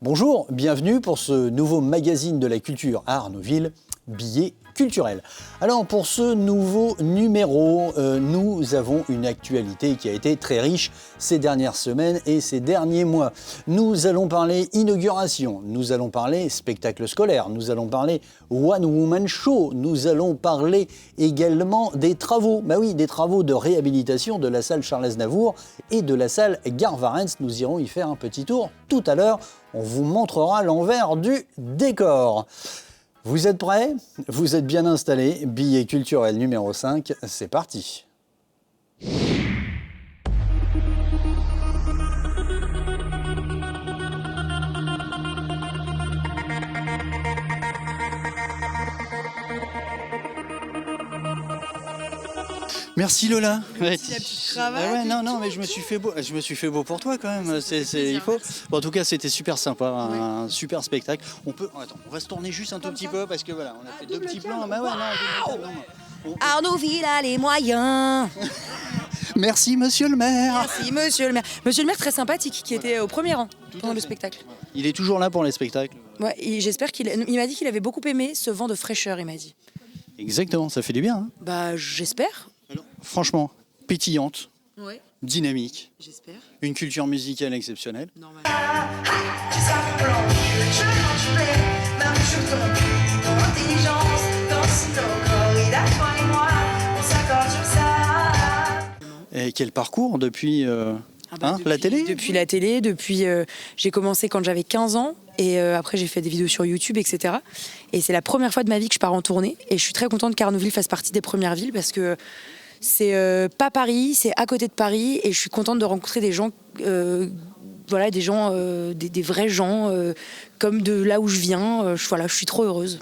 Bonjour, bienvenue pour ce nouveau magazine de la culture à Arnouville, Billets culturels. Alors pour ce nouveau numéro, nous avons une actualité qui a été très riche ces dernières semaines et ces derniers mois. Nous allons parler inauguration, nous allons parler spectacle scolaire, nous allons parler One Woman Show, nous allons parler également des travaux, des travaux de réhabilitation de la salle Charles Aznavour et de la salle Gare Varens. Nous irons y faire un petit tour tout à l'heure. On vous montrera l'envers du décor. Vous êtes prêts? Vous êtes bien installés? Billet culturel numéro 5, c'est parti. Merci Lola. Merci la petite cravate. Ah ouais, non, mais je me suis fait beau pour toi quand même. Il faut. Bon, en tout cas, c'était super sympa, un super spectacle. On va se tourner juste un tout petit peu parce que voilà, on a fait deux petits plans. Arnouville a les moyens. Merci Monsieur le maire. Merci Monsieur le maire. Monsieur le maire très sympathique qui était au premier rang pendant le spectacle. Il est toujours là pour les spectacles. Ouais, et j'espère il m'a dit qu'il avait beaucoup aimé ce vent de fraîcheur, il m'a dit. Exactement, ça fait du bien. Hein. Bah j'espère. Alors, franchement, pétillante, dynamique, j'espère. Une culture musicale exceptionnelle. Normal. Et quel parcours depuis la télé? Depuis la télé, j'ai commencé quand j'avais 15 ans et après j'ai fait des vidéos sur YouTube, etc. Et c'est la première fois de ma vie que je pars en tournée et je suis très contente qu'Arnouville fasse partie des premières villes parce que c'est pas Paris, c'est à côté de Paris et je suis contente de rencontrer des gens, des vrais gens comme de là où je viens. Je suis trop heureuse,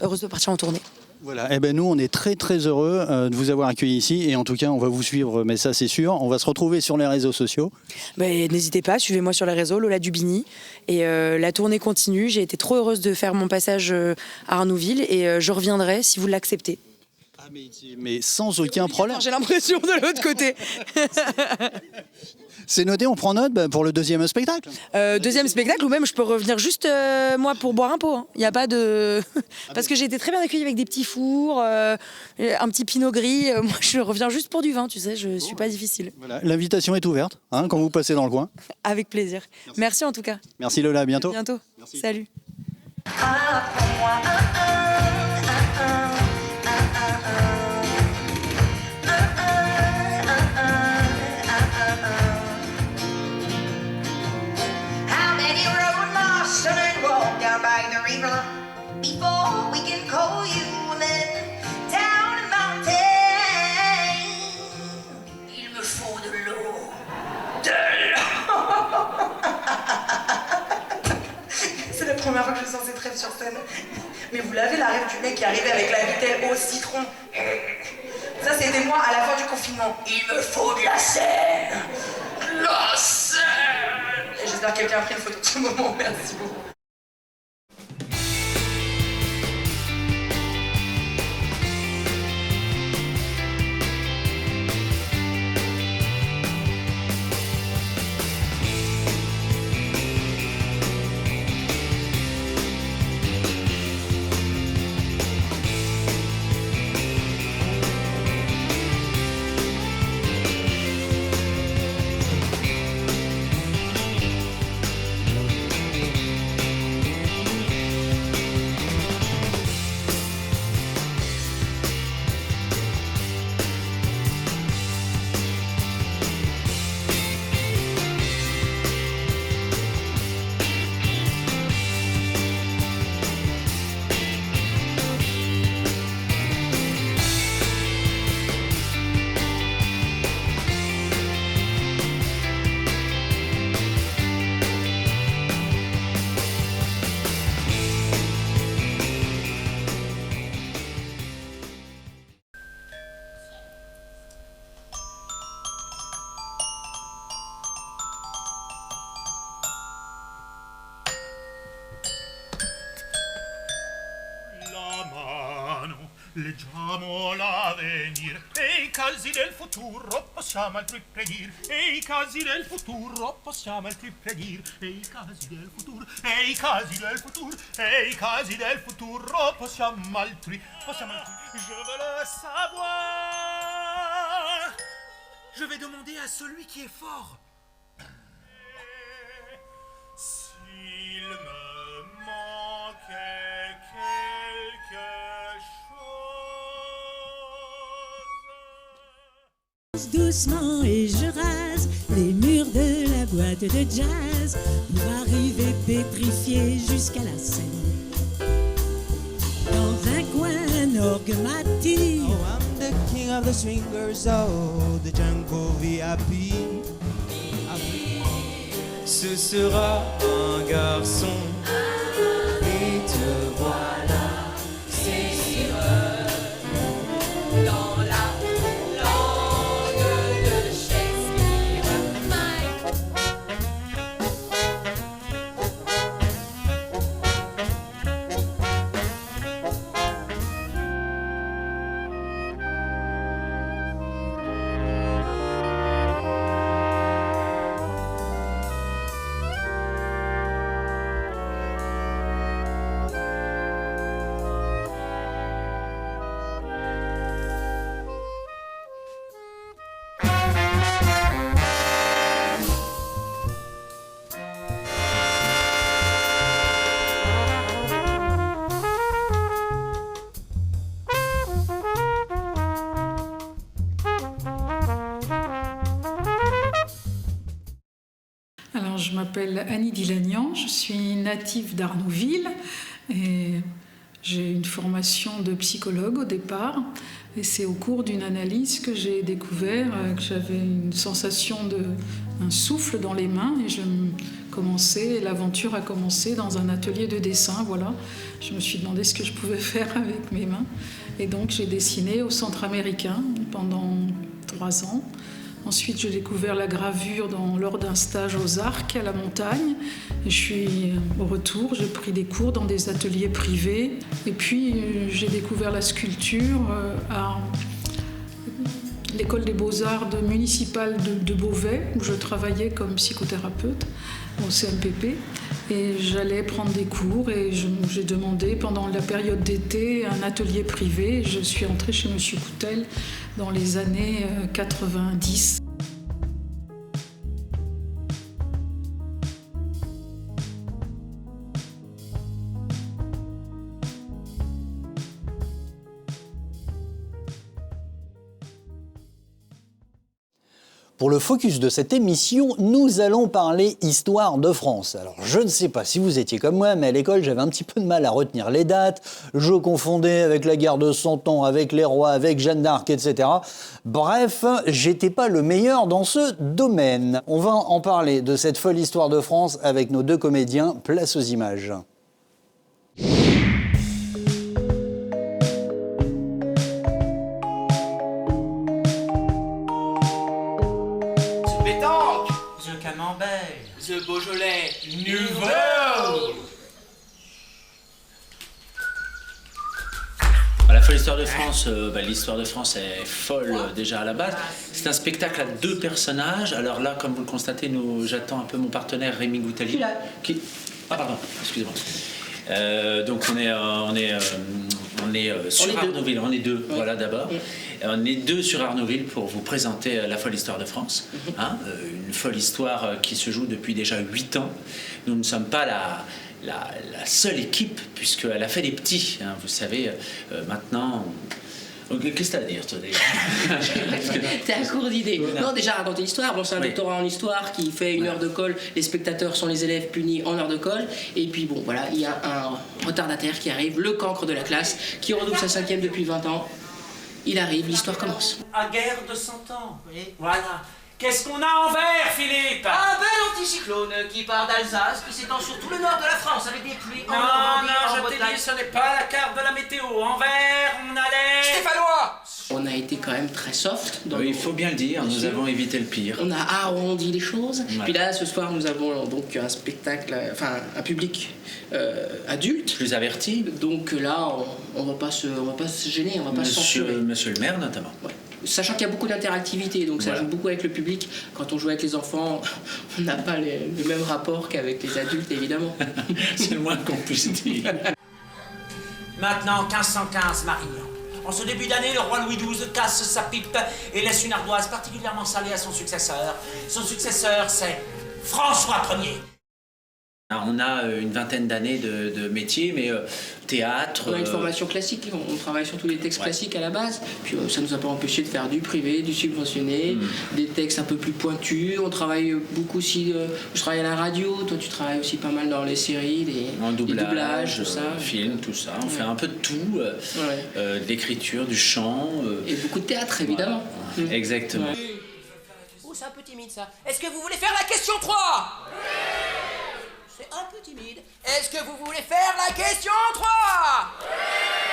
heureuse de partir en tournée. Voilà, et nous on est très très heureux de vous avoir accueilli ici et en tout cas on va vous suivre, mais ça c'est sûr. On va se retrouver sur les réseaux sociaux. N'hésitez pas, suivez-moi sur les réseaux, Lola Dubini. Et la tournée continue. J'ai été trop heureuse de faire mon passage à Arnouville et je reviendrai si vous l'acceptez. Mais sans aucun problème. J'ai l'impression de l'autre côté. C'est noté, on prend note pour le deuxième spectacle. Deuxième spectacle, ou même je peux revenir juste moi pour boire un pot. Il n'y a pas de. Parce que j'ai été très bien accueillie avec des petits fours, un petit pinot gris. Moi, je reviens juste pour du vin, tu sais, je suis pas difficile. Voilà. L'invitation est ouverte quand vous passez dans le coin. Avec plaisir. Merci en tout cas. Merci Lola, à bientôt. À bientôt. Merci. Salut. Before we can call you woman down a mountain, il me faut de l'eau. C'est la première fois que je sens cette rêve sur scène. Mais vous l'avez, la rêve du mec qui arrivait avec la vitelle au citron. Ça, c'était moi à la fin du confinement. Il me faut de la scène. La scène. Et j'espère que quelqu'un a pris une photo de ce moment. Merci beaucoup. Leggiamo l'avvenire e i casi del futuro possiamo altri predire, e i casi del futuro possiamo altri predire, e i casi del futuro, e i casi del futuro, e i casi del futuro possiamo altri, je veux le savoir. Je vais demander à celui qui est fort. S'il me manquait quelque chose. Doucement et je rase les murs de la boîte de jazz pour arriver pétrifié jusqu'à la scène. Dans un coin, un orgue m'attire. Oh, I'm the king of the swingers, oh, the jungle VIP. Ce sera un garçon et te voilà, c'est sûr. Dans la langue de Shakespeare. Alors, je m'appelle Annie Dilagnan, je suis native d'Arnouville et j'ai une formation de psychologue au départ. Et c'est au cours d'une analyse que j'ai découvert que j'avais une sensation un souffle dans les mains et l'aventure a commencé dans un atelier de dessin. Voilà. Je me suis demandé ce que je pouvais faire avec mes mains. Et donc j'ai dessiné au Centre américain pendant 3 ans. Ensuite, j'ai découvert la gravure lors d'un stage aux Arcs à la montagne. Et je suis au retour, j'ai pris des cours dans des ateliers privés. Et puis, j'ai découvert la sculpture à l'école des beaux-arts municipale de Beauvais, où je travaillais comme psychothérapeute au CMPP. Et j'allais prendre des cours et j'ai demandé pendant la période d'été un atelier privé. Je suis entrée chez Monsieur Coutel dans les années 90. Pour le focus de cette émission, nous allons parler histoire de France. Alors, je ne sais pas si vous étiez comme moi, mais à l'école, j'avais un petit peu de mal à retenir les dates. Je confondais avec la guerre de 100 ans, avec les rois, avec Jeanne d'Arc, etc. Bref, j'étais pas le meilleur dans ce domaine. On va en parler de cette folle histoire de France avec nos 2 comédiens. Place aux images. The Beaujolais Nouveau. La folle histoire de France, l'histoire de France est folle déjà à la base. C'est un spectacle à 2 personnages. Alors là, comme vous le constatez, j'attends un peu mon partenaire Rémi Goutali. Ah pardon, excusez-moi. Donc on est sur Arnouville, on est 2, voilà d'abord. On est 2 sur Arnouville pour vous présenter la folle histoire de France. Une folle histoire qui se joue depuis déjà 8 ans. Nous ne sommes pas la seule équipe, puisqu'elle a fait des petits. Vous savez, maintenant... Qu'est-ce que t'as à dire, toi, déjà? T'es à court d'idées. Non, déjà, raconter l'histoire. Bon, c'est un doctorat en histoire qui fait 1 heure de colle. Les spectateurs sont les élèves punis en heure de colle. Et puis, bon, voilà, il y a un retardataire qui arrive, le cancre de la classe, qui redouble sa 5e depuis 20 ans. Il arrive, l'histoire commence. À guerre de 100 ans, oui. Voilà. Qu'est-ce qu'on a en vert, Philippe? Un bel anticyclone qui part d'Alsace, qui s'étend sur tout le nord de la France avec des pluies en Non, Normandie, en je t'ai Bretagne. dit, ce n'est pas la carte de la météo. En vert, on a les... Stéphanois! on a été quand même très soft. Oui, il faut bien le dire, nous avons évité le pire. On a arrondi les choses. Ouais. Puis là, ce soir, nous avons donc un spectacle, enfin un public adulte. Plus averti. Donc là, on va pas se gêner, on va pas se censurer. Monsieur le maire notamment. Ouais. Sachant qu'il y a beaucoup d'interactivité, donc ça joue beaucoup avec le public. Quand on joue avec les enfants, on n'a pas le même rapport qu'avec les adultes, évidemment. C'est le moins qu'on puisse dire. Maintenant, 1515, Marignan. En ce début d'année, le roi Louis XII casse sa pipe et laisse une ardoise particulièrement salée à son successeur. Son successeur, c'est François Ier. On a une vingtaine d'années de métier, mais théâtre... On a une formation classique, on travaille sur tous les textes classiques à la base, puis ça nous a pas empêché de faire du privé, du subventionné, des textes un peu plus pointus. On travaille beaucoup aussi, je travaille à la radio, toi tu travailles aussi pas mal dans les séries, les doublages, tout ça. Films, tout ça. On fait un peu de tout, de l'écriture, du chant. Et beaucoup de théâtre, évidemment. Voilà. Exactement. Oh, c'est un peu timide ça. Est-ce que vous voulez faire la question 3 ? C'est un peu timide. Est-ce que vous voulez faire la question 3 ?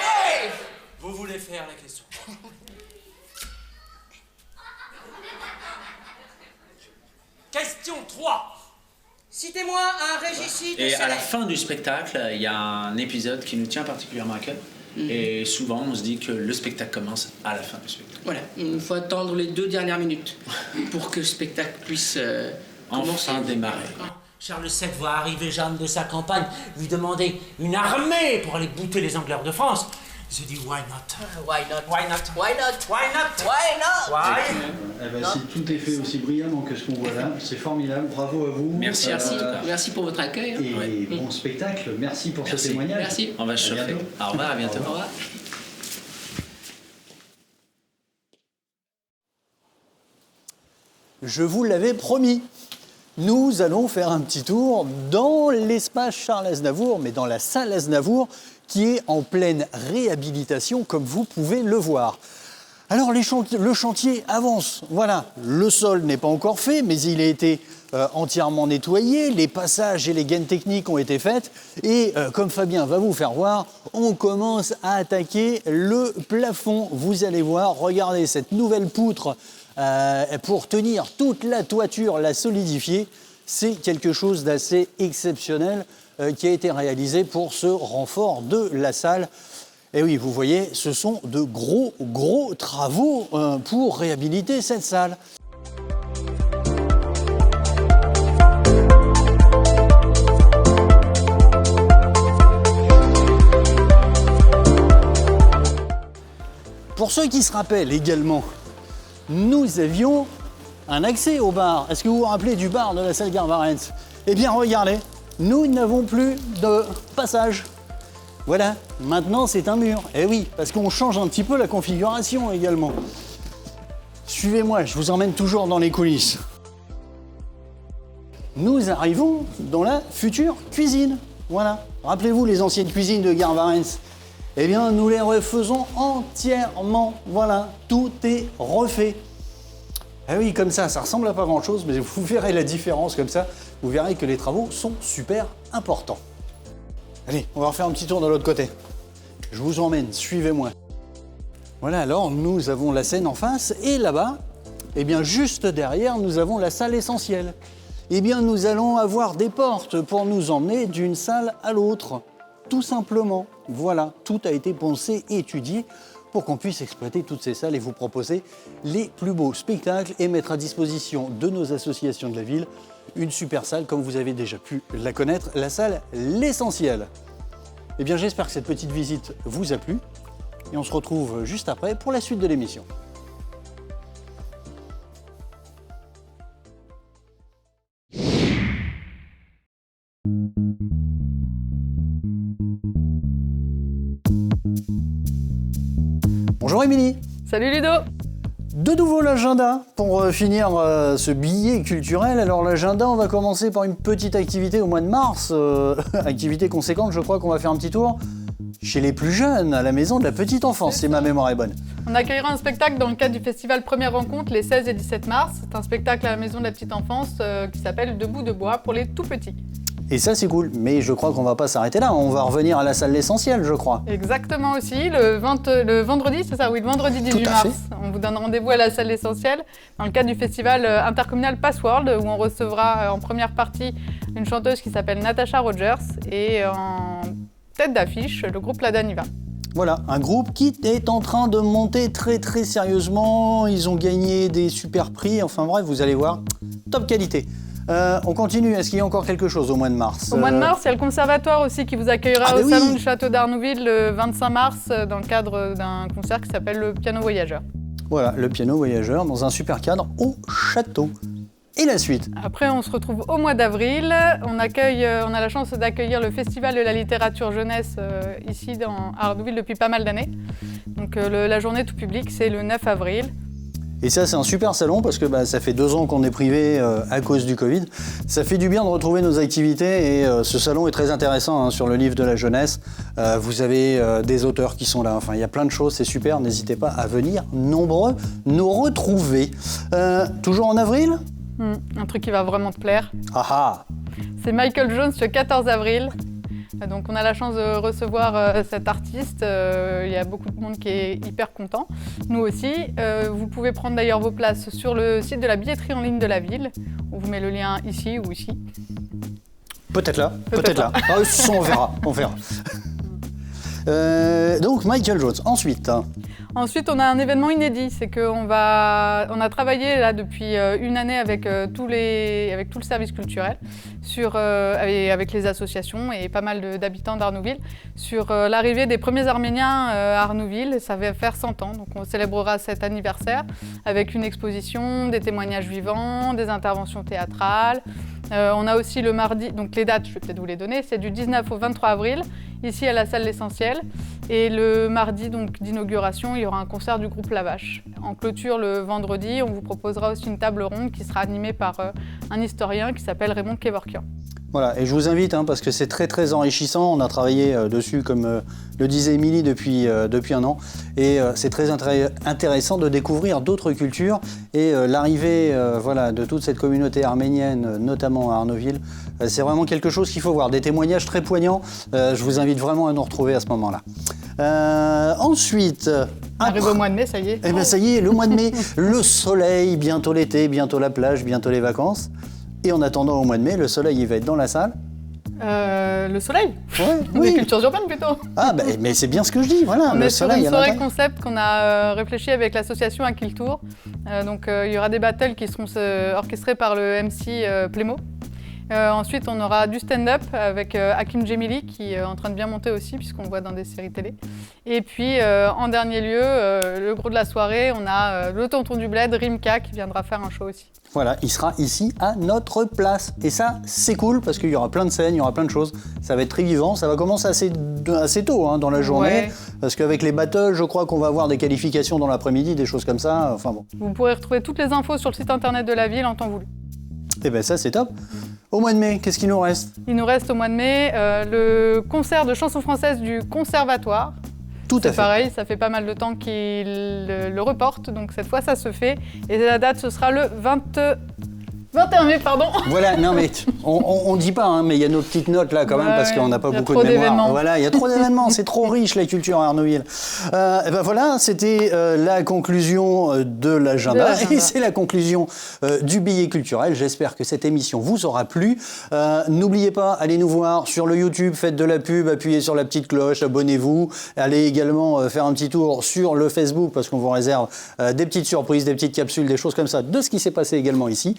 Hey ! Vous voulez faire la question 3 ? Question 3. Citez-moi un régicide Et célèbre. à la fin du spectacle, il y a un épisode qui nous tient particulièrement à cœur. Et souvent, on se dit que le spectacle commence à la fin du spectacle. Voilà, il faut attendre les 2 dernières minutes pour que le spectacle puisse enfin démarrer. Charles VII voit arriver Jeanne de sa campagne, lui demander une armée pour aller bouter les Angleurs de France. Il se dit why not? Why not? Why not? Why not? Why not? Why not? Why? Eh ben, si tout est fait aussi brillamment que ce qu'on voit là, c'est formidable, bravo à vous. Merci. Merci pour votre accueil. Et bon spectacle, merci pour ce témoignage. Merci. On va se chauffer. Au revoir, à bientôt. Au revoir. Je vous l'avais promis. Nous allons faire un petit tour dans l'espace Charles Aznavour, mais dans la salle Aznavour, qui est en pleine réhabilitation, comme vous pouvez le voir. Alors, le chantier avance. Voilà, le sol n'est pas encore fait, mais il a été entièrement nettoyé. Les passages et les gaines techniques ont été faites. Et comme Fabien va vous faire voir, on commence à attaquer le plafond. Vous allez voir, regardez cette nouvelle poutre pour tenir toute la toiture, la solidifier. C'est quelque chose d'assez exceptionnel qui a été réalisé pour ce renfort de la salle. Et oui, vous voyez, ce sont de gros travaux pour réhabiliter cette salle. Pour ceux qui se rappellent également, nous avions un accès au bar. Est-ce que vous vous rappelez du bar de la salle Garvarentz ? Eh bien, regardez, nous n'avons plus de passage. Voilà, maintenant c'est un mur. Eh oui, parce qu'on change un petit peu la configuration également. Suivez-moi, je vous emmène toujours dans les coulisses. Nous arrivons dans la future cuisine. Voilà, rappelez-vous les anciennes cuisines de Garvarentz. Eh bien, nous les refaisons entièrement. Voilà, tout est refait. Ah oui, comme ça ressemble à pas grand-chose, mais vous verrez la différence comme ça. Vous verrez que les travaux sont super importants. Allez, on va refaire un petit tour de l'autre côté. Je vous emmène, suivez-moi. Voilà, alors nous avons la scène en face et là-bas, eh bien juste derrière, nous avons la salle essentielle. Eh bien, nous allons avoir des portes pour nous emmener d'une salle à l'autre. Tout simplement. Voilà, tout a été pensé et étudié pour qu'on puisse exploiter toutes ces salles et vous proposer les plus beaux spectacles et mettre à disposition de nos associations de la ville une super salle, comme vous avez déjà pu la connaître, la salle L'Essentiel. Eh bien, j'espère que cette petite visite vous a plu et on se retrouve juste après pour la suite de l'émission. Bonjour Émilie. Salut Ludo. De nouveau l'agenda pour finir ce billet culturel. Alors l'agenda, on va commencer par une petite activité au mois de mars, activité conséquente, je crois qu'on va faire un petit tour chez les plus jeunes, à la maison de la petite enfance, si ma mémoire est bonne. On accueillera un spectacle dans le cadre du festival Première Rencontre les 16 et 17 mars. C'est un spectacle à la maison de la petite enfance qui s'appelle Debout de bois pour les tout petits. Et ça, c'est cool. Mais je crois qu'on va pas s'arrêter là. On va revenir à la salle L'Essentiel, je crois. Exactement aussi. Le vendredi, c'est ça? Oui, le vendredi 18 mars. On vous donne rendez-vous à la salle L'Essentiel dans le cadre du festival intercommunal Passworld où on recevra en première partie une chanteuse qui s'appelle Natasha Rogers et en tête d'affiche, le groupe La Daniva. Voilà, un groupe qui est en train de monter très très sérieusement. Ils ont gagné des super prix. Enfin bref, vous allez voir, top qualité. On continue. Est-ce qu'il y a encore quelque chose au mois de mars? Au mois de mars, il y a le conservatoire aussi qui vous accueillera au salon du château d'Arnouville le 25 mars dans le cadre d'un concert qui s'appelle le Piano Voyageur. Voilà, le Piano Voyageur dans un super cadre au château. Et la suite? Après, on se retrouve au mois d'avril. On a la chance d'accueillir le Festival de la littérature jeunesse ici à Arnouville depuis pas mal d'années. Donc la journée tout public, c'est le 9 avril. Et ça, c'est un super salon parce que ça fait 2 ans qu'on est privé à cause du Covid. Ça fait du bien de retrouver nos activités et ce salon est très intéressant sur le livre de la jeunesse. Vous avez des auteurs qui sont là. Enfin, il y a plein de choses, c'est super. N'hésitez pas à venir nombreux nous retrouver. Toujours en avril? Un truc qui va vraiment te plaire. Ah ah! C'est Michael Jones le 14 avril. Donc on a la chance de recevoir cet artiste, il y a beaucoup de monde qui est hyper content, nous aussi. Vous pouvez prendre d'ailleurs vos places sur le site de la billetterie en ligne de la ville. On vous met le lien ici ou ici. Peut-être là, peut-être là. Ah, on verra. Donc Michael Jones, ensuite. Ensuite, on a un événement inédit, c'est qu'on a travaillé là depuis une année avec tout le service culturel, avec les associations et pas mal d'habitants d'Arnouville, sur l'arrivée des premiers Arméniens à Arnouville. Ça va faire 100 ans, donc on célébrera cet anniversaire avec une exposition, des témoignages vivants, des interventions théâtrales. On a aussi le mardi, donc les dates, je vais peut-être vous les donner, c'est du 19 au 23 avril, ici à la salle L'Essentiel. Et le mardi donc d'inauguration, il y aura un concert du groupe La Vache. En clôture le vendredi, on vous proposera aussi une table ronde qui sera animée par un historien qui s'appelle Raymond Kevorkian. Voilà, et je vous invite parce que c'est très très enrichissant. On a travaillé dessus, comme le disait Émilie, depuis un an. Et c'est très intéressant de découvrir d'autres cultures. Et l'arrivée de toute cette communauté arménienne, notamment à Arnouville, c'est vraiment quelque chose qu'il faut voir. Des témoignages très poignants. Je vous invite vraiment à nous retrouver à ce moment-là. Ensuite... Arrive au mois de mai, ça y est. Eh bien ça y est, le mois de mai, le soleil, bientôt l'été, bientôt la plage, bientôt les vacances. Et en attendant au mois de mai, le soleil il va être dans la salle. Le soleil? Oui. Des cultures urbaines plutôt. Ah mais c'est bien ce que je dis, voilà. On le est sur soleil une soirée concept qu'on a réfléchi avec l'association Aquiltour. Donc il y aura des battles qui seront orchestrés par le MC Plémo. Ensuite, on aura du stand-up avec Hakim Djemili qui est en train de bien monter aussi puisqu'on le voit dans des séries télé. Et puis, en dernier lieu, le gros de la soirée, on a le tonton du bled, Rimka, qui viendra faire un show aussi. Voilà, il sera ici à notre place. Et ça, c'est cool parce qu'il y aura plein de scènes, il y aura plein de choses. Ça va être très vivant, ça va commencer assez tôt dans la journée. Ouais. Parce qu'avec les battles, je crois qu'on va avoir des qualifications dans l'après-midi, des choses comme ça. Enfin bon. Vous pourrez retrouver toutes les infos sur le site internet de la ville en temps voulu. Eh bien ça, c'est top. Au mois de mai, qu'est-ce qu'il nous reste? Il nous reste au mois de mai le concert de chansons françaises du Conservatoire. Tout à fait. C'est pareil, ça fait pas mal de temps qu'il le reporte, donc cette fois ça se fait. Et la date, ce sera le 21 mai, pardon. Voilà, non mais on dit pas, mais il y a nos petites notes là quand même parce qu'on n'a pas beaucoup de mémoire. Voilà, il y a trop d'événements, c'est trop riche la culture à Arnouville. Et ben voilà, c'était la conclusion de l'agenda et c'est la conclusion du billet culturel. J'espère que cette émission vous aura plu. N'oubliez pas, allez nous voir sur le YouTube, faites de la pub, appuyez sur la petite cloche, abonnez-vous. Allez également faire un petit tour sur le Facebook parce qu'on vous réserve des petites surprises, des petites capsules, des choses comme ça de ce qui s'est passé également ici.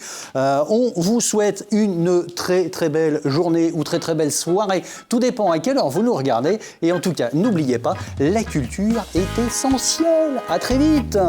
On vous souhaite une très très belle journée ou très très belle soirée. Tout dépend à quelle heure vous nous regardez. Et en tout cas, n'oubliez pas, la culture est essentielle. À très vite.